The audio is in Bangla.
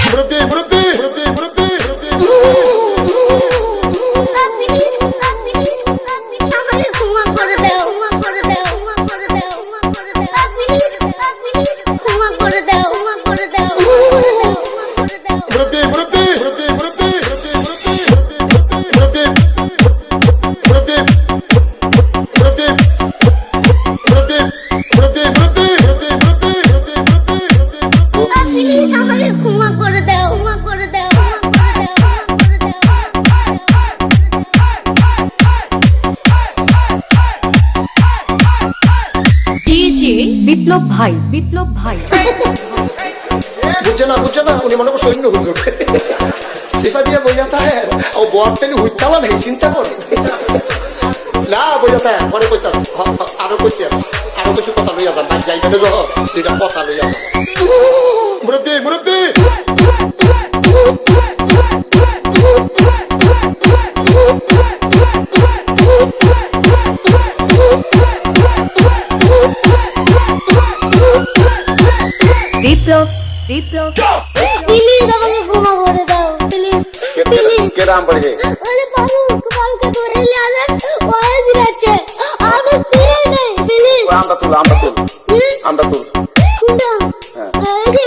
মুরব্বি মুরব্বি মুরব্বি মুরব্বি বিপ্লব ভাই বিপ্লব ভাই বুঝছে না উনি মনে করছে অন্য হুজুর সেটা দিয়ে বইয়া থাকে ও বর তেলি হুইতালা নেই চিন্তা করে না বইয়া থাকে পরে কইতাস আরো কইতাস আরো কিছু কথা লইয়া যান ভাই যাইবে না যখন দুইটা কথা লইয়া যান মুরব্বি মুরব্বি বিপ্লব বিপ্লব প্লিজ আমাকে ক্ষমা করে দাও প্লিজ প্লিজ কেরাম পড়ে ওরে বাবুকে ধরে নিয়ে আসেন ওরে দিচ্ছে আমি চিনি নেই প্লিজ আমরা তুল কোনটা এই যে